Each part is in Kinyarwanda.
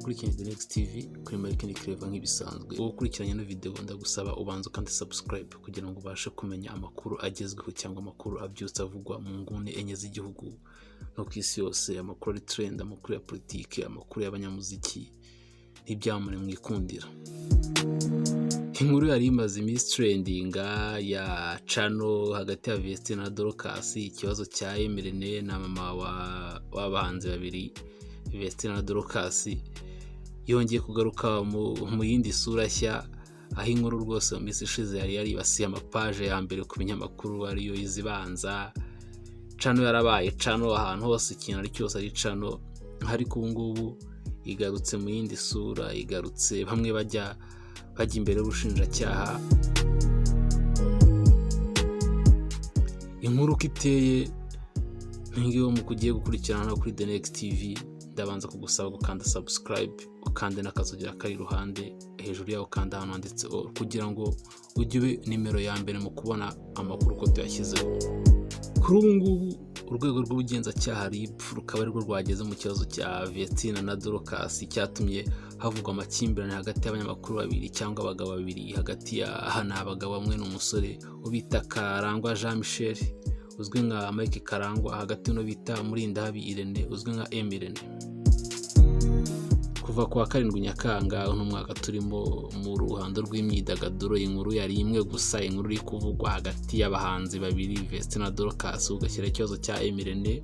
ukurikiranye The Next TV kuri M.irene RIB nk'ibisanzwe. Wowe ukurikiranye no video ndagusaba ubanza kandi subscribe kugira ngo ubashe kumenya amakuru agezweho cyangwa amakuru abyutse avugwa mu nguni enye z'igihugu no kw'isi yose, amakuru ari trend, amakuru ya politike, amakuru y'abanyamuziki n'ibyamamare mwikundira. Inkuru yari imaze iminsi trendinga ya channel hagati ya Vestina na Dorcas, ikibazo cya M.irene na mama w'abahanzi babiri Vestina na Dorcas yongeye kugaruka mu yindi sura nshya, aho inkuru rwose mu minsi ishize yari yaribasiye amapaje ya mbere ku binyamakuru ariyo izibanza. Channel yarabaye channel ahantu hose, ikintu ari cyose ari channel, ariko ubu ngubu igarutse mu yindi sura, igarutse bamwe bajya imbere y'ubushinjacyaha. Inkuru kiteye ngiyo mu kugiye gukurikirana kuri The Next TV, ndabanza kugusaba gukanda subscribe, ukande n'akazogera kari iruhande hejuru yaho, kanda hano handitse kugira ngo ujye nimero ya mbere mu kubona amakuru ko tuyashyizeho. Kuri ubu ngubu urwego rw'ubugenzacyaha RIB rukaba arirwo rwageze mu kibazo cya Vestina na Dorcas cyatumye havugwa amakimbirane hagati y'abanyamakuru babiri cyangwa abagabo babiri, hagati ya hano abagabo bamwe n'umusore ubita Karangwa Jean Michel uzwi nka Mike Karangwa, hagati no bita Murwanda uzwi nka M.irene. Kuva kwa 7 Nyakanga n'umwaka turimo mu ruhando rw'imyidagaduro, inkuru yari imwe gusa, inkuru iri kuvugwa hagati y'abahanzi babiri Vestina na Dorcas, ugashyira ikibazo cya M.irene.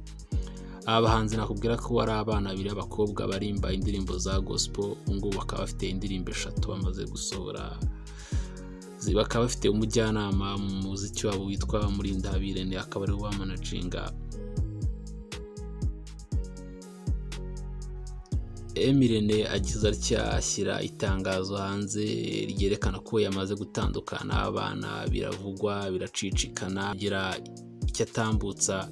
Abahanzi nakubwira ko ari abana babiri b'abakobwa barimba indirimbo za gospel, ngo bakaba bafite indirimbo 3 bamaze gusohora, bakaba bafite umujyanama mu muziki wabo witwa Murwanda Mukarere, akaba ari wa managinga. M.irene agize ashyira itangazo hanze ryerekana ko yamaze gutandukana n'abana, biravugwa biracicikana, agira icyo atambutsa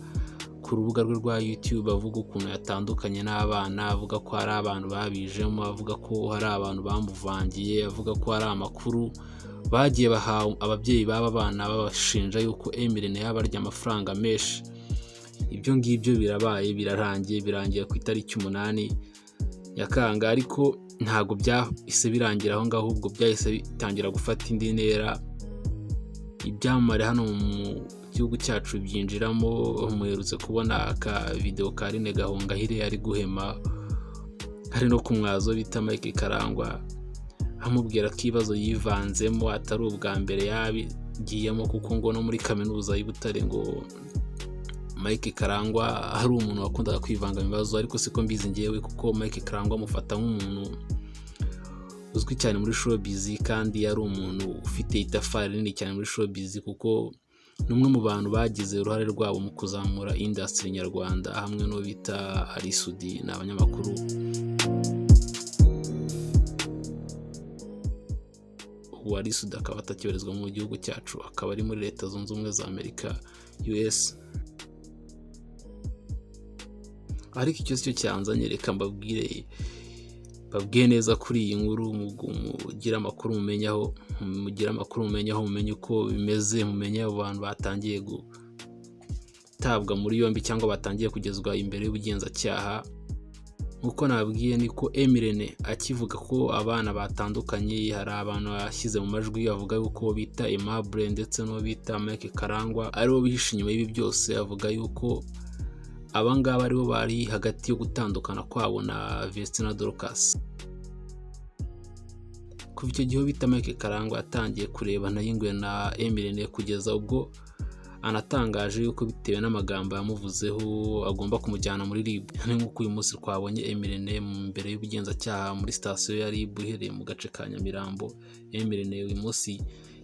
ku rubuga rwe rwa YouTube avuga ukuntu yatandukanye n'abana, avuga ko hari abantu babijemo, avuga ko hari abantu bamuvangiye, avuga ko hari amakuru bagiye bahawe ababyeyi b'aba bana babashinja yuko M.irene yabarya amafaranga menshi. Ibyo ngibyo birabaye, birangiye ku itariki 8 Nyakanga, ariko ntago byahise birangira aho ngaho, ahubwo byahise bitangira gufata indi ntera. Ibyamamare hano mu gihugu cyacu byinjiramo, muherutse kubona aka video ka Aline Gahongayire ari guhema, hari no kumwazo bita Mike Karangwa amubwira ko ibibazo yivanzemo atari ubwa mbere yabigiyemo, kuko ngo no muri kaminuza y'Ibutare ngo Mike Karangwa hari umuntu wakundaga kwivanga mu bibazo, ariko siko mbizi ngewe, kuko Mike Karangwa amufata nk'umuntu uzwi cyane muri showbiz, kandi yari umuntu ufite itafari rinini cyane muri showbiz, kuko numwe mu bantu bagize uruhare rwabo mu kuzamura industry nyarwanda, hamwe no bita Arisudi n'abanyamakuru. Arisudi akaba atakibarizwa mu gihugu cyacu, akaba ari muri Leta Zunze Ubumwe za Amerika US. Ariko icyo cyo cyanzanye, reka mbabwire neza kuri iyi nkuru, mugira amakuru mumenyaho, mumenye uko bimeze, mumenye abo bantu batangiye gutabwa muri yombi cyangwa batangiye kugezwa imbere y'ubugenzacyaha. Nkuko nabwiye niko M.irene akivuga ko abana batandukanye, hari abantu bashyize mu majwi avuga yuko bita Aimable ndetse no bita Mike Karangwa aribo bihishe inyuma y'ibi byose, avuga yuko abangaba aribo bari hagati yo gutandukana kwabo na Vestina na Dorcas. Kuva icyo gihe bita Mike Karangwa atangiye kurebana y'ingwe na M.irene, kugeza ubwo anatangaje yuko bitewe n'amagambo yamuvuzeho agomba kumujyana muri RIB. Nk'uko uyu munsi twabonye M.irene mbere y'ubugenzacyaha muri sitasiyo ya RIB iherereye mu gace ka Nyamirambo. M.irene uyu munsi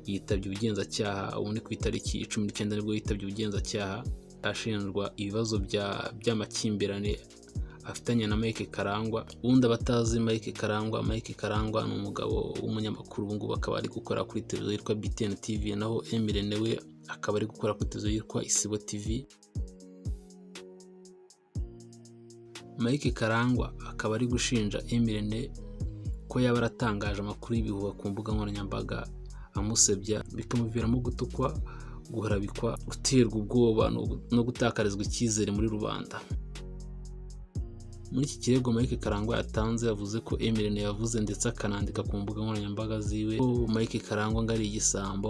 yitabye ubugenzacyaha, ubu ni ku itariki 19 nibwo yitabye ubugenzacyaha, ashinjwa ibibazo by'amakimbirane afitanye na Mike Karangwa. Ubundi abatazi Mike Karangwa ni umugabo w'umunyamakuru, ubu ngubu akaba ari gukora kuri televiziyo yitwa BTN TV, naho M.irene we akaba ari gukora kuri televiziyo yitwa Isibo TV. Mike Karangwa akaba ari gushinja M.irene ko yaba aratangaje amakuru y'ibihuha ku mbuga nkoranyambaga, amusebya, bikamuviramo gutukwa, guharabikwa, guterwa ubwoba no gutakarizwa icyizere muri rubanda. Muri iki kirego Mike Karangwa yatanze yavuze ko M.irene yavuze ndetse akanandika ku mbuga nkoranyambaga ziwe ko Mike Karangwa ngo ari igisambo.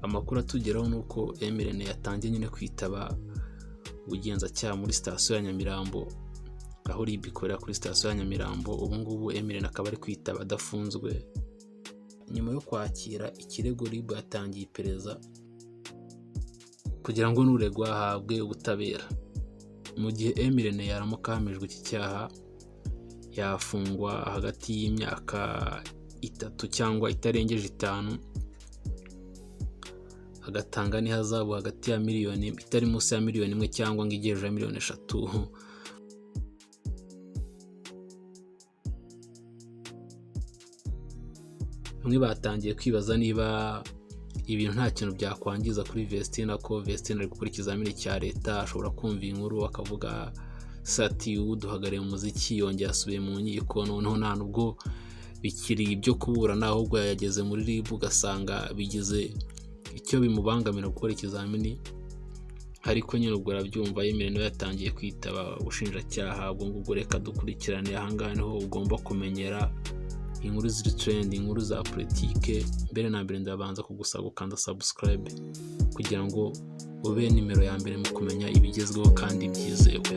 Amakuru atugeraho ni uko M.irene yatangiye nyine kwitaba ubugenzacyaha muri sitasiyo ya Nyamirambo, aho RIB ikorera kuri sitasiyo ya Nyamirambo. Ubu ngubu M.irene akaba ari kwitaba adafunzwe. Nyuma yo kwakira ikirego RIB yatangiye iperereza kugira ngo n'uregwa ahabwe ubutabera. Mu gihe M.irene yaramuka ahamijwe iki cyaha yafungwa hagati y'imyaka 3 cyangwa itarengeje 5, agatanga n'ihazabu hagati ya miliyoni itari munsi ya miliyoni 1 cyangwa ngo igejeje miliyoni 3. Bamwe batangiye kwibaza niba ibintu nta kintu byakwangiza kuri Vestina, ko Vestina ari gukora ikizamini cya leta. Ashobora kumva inkuru akavuga sati uduhagarariye umuziki yongeye asubiye mu nkiko, noneho nta nubwo bikiri ibyo kuburana, ahubwo yageze muri RIB ugasanga bigize icyo bimubangamira gukora ikizamini. Ariko nyine ubwo arabyumva, M.irene yatangiye kwitaba ubushinjacyaha. Ubwo ngubwo reka dukurikirane. Ahangaha niho ugomba kumenyera inkuru ziri trend, inkuru za politike. Mbere na mbere ndabanza kugusaba gukanda subscribe kugira ngo ube nimero ya mbere mu kumenya ibigezweho kandi byizewe.